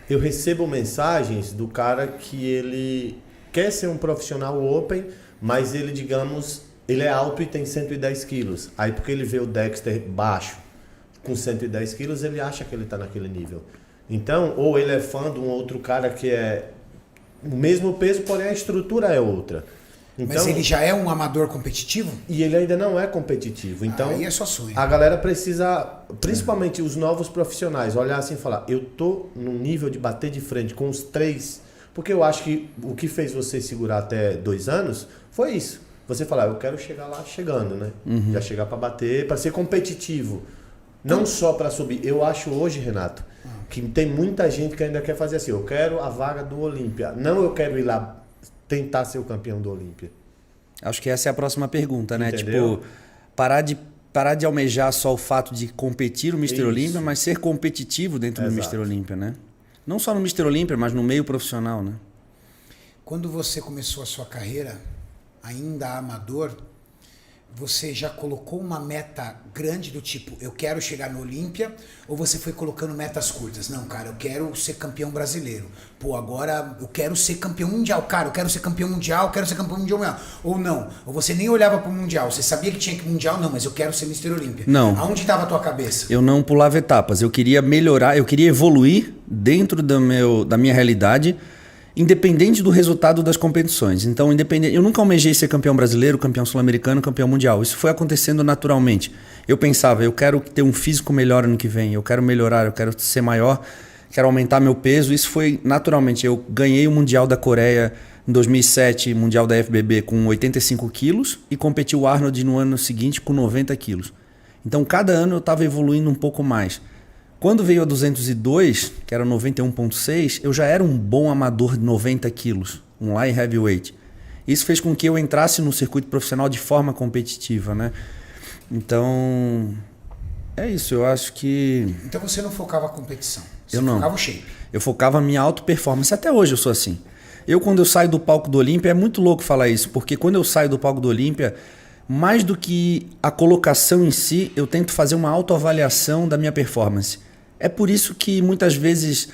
eu recebo mensagens do cara que ele quer ser um profissional open, mas ele, digamos, ele é alto e tem 110 quilos. Aí porque ele vê o Dexter baixo, com 110 quilos, ele acha que ele está naquele nível. Então, ou ele é fã de um outro cara que é o mesmo peso, porém a estrutura é outra. Então, mas ele já é um amador competitivo? E ele ainda não é competitivo. Então, aí é só sonho. A galera precisa, principalmente os novos profissionais, olhar assim e falar, eu tô no nível de bater de frente com os 3, porque eu acho que o que fez você segurar até 2 anos foi isso. Você falar, eu quero chegar lá chegando, né? Já chegar para bater, para ser competitivo. Não só para subir. Eu acho hoje, Renato, que tem muita gente que ainda quer fazer assim, eu quero a vaga do Olímpia. Não, eu quero ir lá tentar ser o campeão do Olímpia. Acho que essa é a próxima pergunta, né? Entendeu? Tipo, parar de almejar só o fato de competir no Mr. Olímpia, mas ser competitivo dentro do Mr. Olímpia, né? Não só no Mr. Olímpia, mas no meio profissional, né? Quando você começou a sua carreira, ainda amador, você já colocou uma meta grande do tipo, eu quero chegar no Olímpia, ou você foi colocando metas curtas? Não, cara, eu quero ser campeão brasileiro. Pô, agora eu quero ser campeão mundial. Cara, eu quero ser campeão mundial, quero ser campeão mundial. Ou não, ou você nem olhava pro mundial, você sabia que tinha que ir mundial, não, mas eu quero ser Mr. Olímpia. Não. Aonde estava a tua cabeça? Eu não pulava etapas, eu queria melhorar, eu queria evoluir dentro da minha realidade, independente do resultado das competições. Então, eu nunca almejei ser campeão brasileiro, campeão sul-americano, campeão mundial. Isso foi acontecendo naturalmente. Eu pensava, eu quero ter um físico melhor ano que vem, eu quero melhorar, eu quero ser maior, quero aumentar meu peso. Isso foi naturalmente. Eu ganhei o Mundial da Coreia em 2007, Mundial da FBB com 85 quilos e competi o Arnold no ano seguinte com 90 quilos. Então, cada ano eu estava evoluindo um pouco mais. Quando veio a 202, que era 91.6, eu já era um bom amador de 90 quilos, um light heavyweight. Isso fez com que eu entrasse no circuito profissional de forma competitiva, né? Então, é isso, eu acho que... Então você não focava a competição, eu não focava o shape. Eu focava a minha auto-performance, até hoje eu sou assim. Quando eu saio do palco do Olímpia, é muito louco falar isso, porque quando eu saio do palco do Olímpia, mais do que a colocação em si, eu tento fazer uma autoavaliação da minha performance. É por isso que muitas vezes,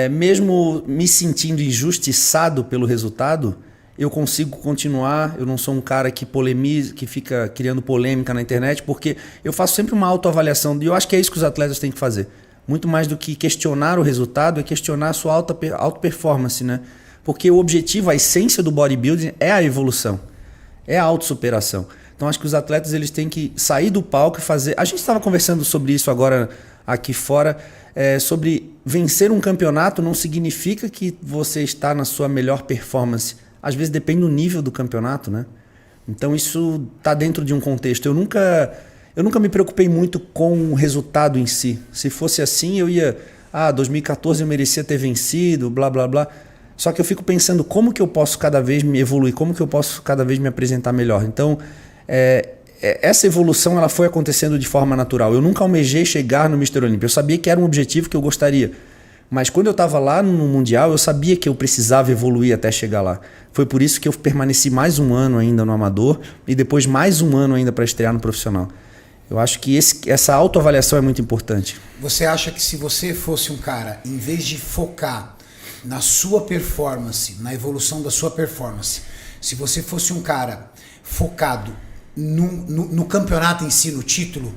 mesmo me sentindo injustiçado pelo resultado, eu consigo continuar. Eu não sou um cara que polemiza, que fica criando polêmica na internet, porque eu faço sempre uma autoavaliação. E eu acho que é isso que os atletas têm que fazer. Muito mais do que questionar o resultado, é questionar a sua auto-performance, né? Porque o objetivo, a essência do bodybuilding é a evolução, é a autossuperação. Então acho que os atletas eles têm que sair do palco e fazer... A gente estava conversando sobre isso agora aqui fora, sobre vencer um campeonato não significa que você está na sua melhor performance. Às vezes depende do nível do campeonato, né? Então isso está dentro de um contexto. Eu nunca me preocupei muito com o resultado em si. Se fosse assim, eu ia... 2014 eu merecia ter vencido, blá, blá, blá. Só que eu fico pensando como que eu posso cada vez me evoluir, como que eu posso cada vez me apresentar melhor. Então, essa evolução ela foi acontecendo de forma natural. Eu nunca almejei chegar no Mr. Olímpia. Eu sabia que era um objetivo que eu gostaria. Mas quando eu estava lá no Mundial, eu sabia que eu precisava evoluir até chegar lá. Foi por isso que eu permaneci mais um ano ainda no amador e depois mais um ano ainda para estrear no profissional. Eu acho que essa autoavaliação é muito importante. Você acha que se você fosse um cara, em vez de focar na sua performance, na evolução da sua performance, se você fosse um cara focado no campeonato em si, no título,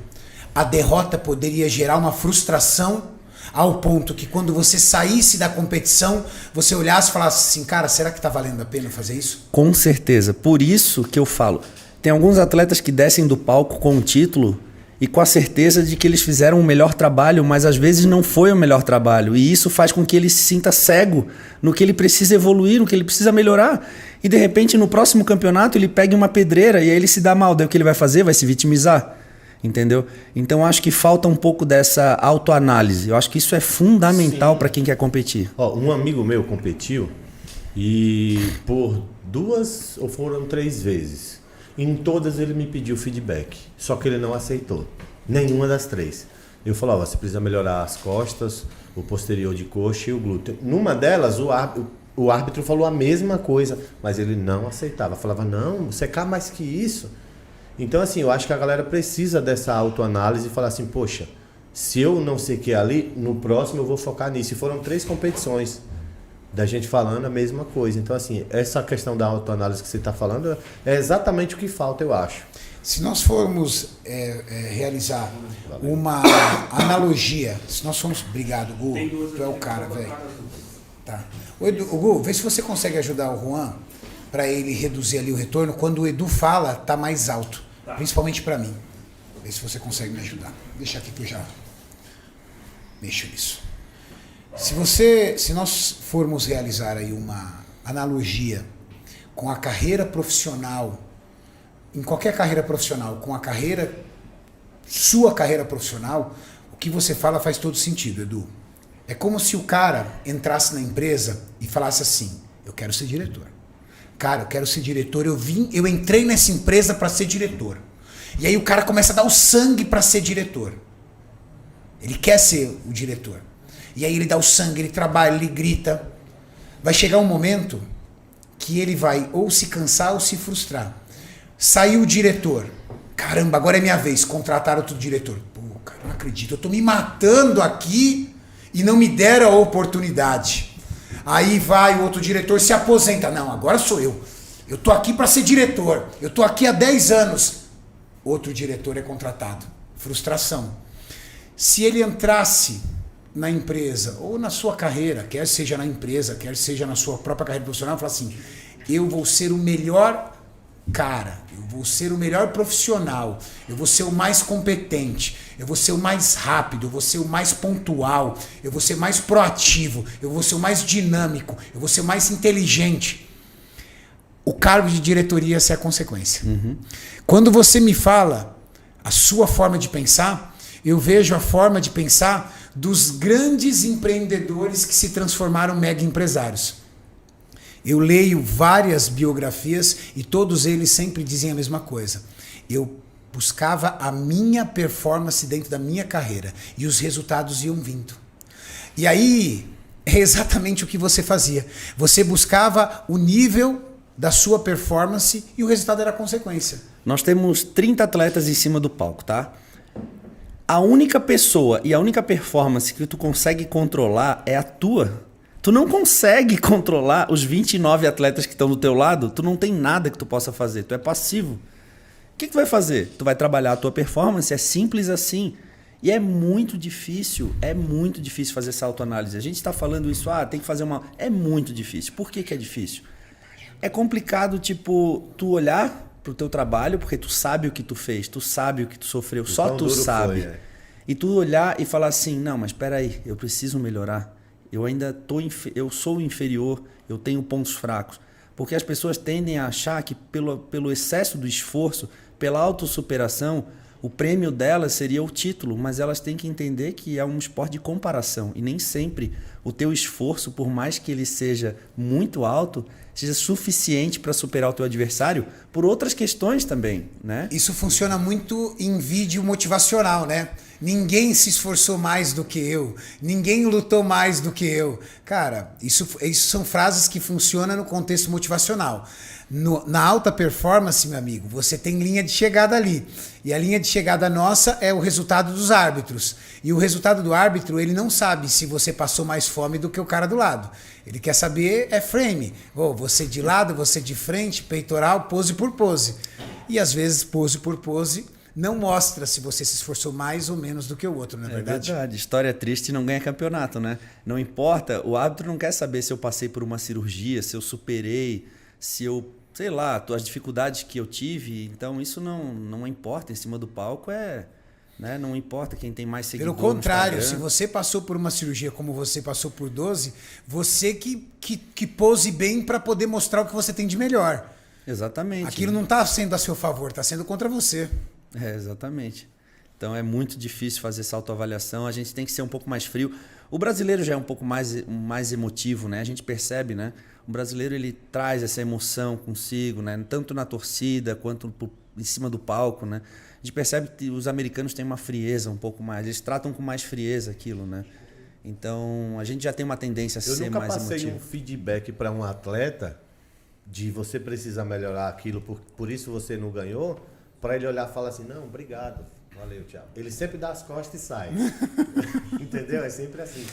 a derrota poderia gerar uma frustração ao ponto que quando você saísse da competição, você olhasse e falasse assim, cara, será que tá valendo a pena fazer isso? Com certeza. Por isso que eu falo, tem alguns atletas que descem do palco com o título e com a certeza de que eles fizeram o melhor trabalho, mas às vezes não foi o melhor trabalho. E isso faz com que ele se sinta cego no que ele precisa evoluir, no que ele precisa melhorar. E de repente no próximo campeonato ele pega uma pedreira e aí ele se dá mal. Daí o que ele vai fazer? Vai se vitimizar. Entendeu? Então acho que falta um pouco dessa autoanálise. Eu acho que isso é fundamental para quem quer competir. Um amigo meu competiu e por 2 ou foram 3 vezes. Em todas ele me pediu feedback, só que ele não aceitou. Nenhuma das 3. Eu falava, você precisa melhorar as costas, o posterior de coxa e o glúteo. Numa delas, o árbitro falou a mesma coisa, mas ele não aceitava. Falava, não, você quer mais que isso. Então, assim, eu acho que a galera precisa dessa autoanálise e falar assim, poxa, Se eu não sei o que é ali, no próximo eu vou focar nisso. E foram 3 competições da gente falando a mesma coisa. Então, assim, essa questão da autoanálise que você está falando é exatamente o que falta, eu acho. Se nós formos realizar uma analogia, se nós formos... Obrigado, Gu, tu é o cara, velho. Tá. O Gu, vê se você consegue ajudar o Juan para ele reduzir ali o retorno. Quando o Edu fala, tá mais alto. Tá. Principalmente para mim. Vê se você consegue me ajudar. Deixa aqui que eu já mexo nisso. Se nós formos realizar aí uma analogia com a carreira profissional, em qualquer carreira profissional, com a sua carreira profissional, o que você fala faz todo sentido, Edu. É como se o cara entrasse na empresa e falasse assim: eu quero ser diretor. Cara, eu quero ser diretor, eu entrei nessa empresa para ser diretor. E aí o cara começa a dar o sangue para ser diretor. Ele quer ser o diretor. E aí ele dá o sangue, ele trabalha, ele grita. Vai chegar um momento que ele vai ou se cansar ou se frustrar. Saiu o diretor. Caramba, agora é minha vez. Contrataram outro diretor. Pô, cara, não acredito. Eu tô me matando aqui e não me deram a oportunidade. Aí vai o outro diretor, se aposenta. Não, agora sou eu. Eu tô aqui para ser diretor. Eu tô aqui há 10 anos. Outro diretor é contratado. Frustração. Se ele entrasse na empresa ou na sua carreira, quer seja na empresa, quer seja na sua própria carreira profissional, fala assim: eu vou ser o melhor cara, eu vou ser o melhor profissional, eu vou ser o mais competente, eu vou ser o mais rápido, eu vou ser o mais pontual, eu vou ser mais proativo, eu vou ser o mais dinâmico, eu vou ser o mais inteligente. O cargo de diretoria é a consequência. Uhum. Quando você me fala a sua forma de pensar, eu vejo a forma de pensar dos grandes empreendedores que se transformaram mega empresários. Eu leio várias biografias e todos eles sempre dizem a mesma coisa. Eu buscava a minha performance dentro da minha carreira e os resultados iam vindo. E aí é exatamente o que você fazia. Você buscava o nível da sua performance e o resultado era a consequência. Nós temos 30 atletas em cima do palco, tá? A única pessoa e a única performance que tu consegue controlar é a tua. Tu não consegue controlar os 29 atletas que estão do teu lado. Tu não tem nada que tu possa fazer. Tu é passivo. O que tu vai fazer? Tu vai trabalhar a tua performance. É simples assim. E é muito difícil fazer essa autoanálise. A gente está falando isso, tem que fazer uma... É muito difícil. Por que é difícil? É complicado, tipo, tu olhar pro teu trabalho, porque tu sabe o que tu fez, tu sabe o que tu sofreu, só tu sabe. E tu olhar e falar assim: não, mas espera aí, eu preciso melhorar. Eu ainda eu sou inferior, eu tenho pontos fracos. Porque as pessoas tendem a achar que pelo excesso do esforço, pela autossuperação, o prêmio delas seria o título, mas elas têm que entender que é um esporte de comparação e nem sempre o teu esforço, por mais que ele seja muito alto, seja suficiente para superar o teu adversário por outras questões também, né? Isso funciona muito em vídeo motivacional, né? Ninguém se esforçou mais do que eu, ninguém lutou mais do que eu. Cara, isso são frases que funcionam no contexto motivacional. Na alta performance, meu amigo, você tem linha de chegada ali. E a linha de chegada nossa é o resultado dos árbitros. E o resultado do árbitro, ele não sabe se você passou mais fome do que o cara do lado. Ele quer saber frame. Você de lado, você de frente, peitoral, pose por pose. E às vezes, pose por pose, não mostra se você se esforçou mais ou menos do que o outro, não é verdade? É verdade. História triste não ganha campeonato, né? Não importa, o árbitro não quer saber se eu passei por uma cirurgia, se eu superei, se eu... sei lá, as dificuldades que eu tive. Então isso não importa. Em cima do palco né, não importa quem tem mais seguidores. Pelo contrário, se você passou por uma cirurgia como você passou por 12, você que pose bem para poder mostrar o que você tem de melhor. Exatamente. Aquilo não está sendo a seu favor, está sendo contra você. Exatamente. Então é muito difícil fazer essa autoavaliação. A gente tem que ser um pouco mais frio. O brasileiro já é um pouco mais emotivo, né? A gente percebe, né? O brasileiro, ele traz essa emoção consigo, né? Tanto na torcida quanto em cima do palco, né? A gente percebe que os americanos têm uma frieza um pouco mais. Eles tratam com mais frieza aquilo, né? Então, a gente já tem uma tendência a ser mais emotivo. Eu nunca passei um feedback para um atleta de você precisar melhorar aquilo, por isso você não ganhou, para ele olhar e falar assim: não, obrigado, Valeu, tchau. Ele sempre dá as costas e sai. Entendeu? É sempre assim.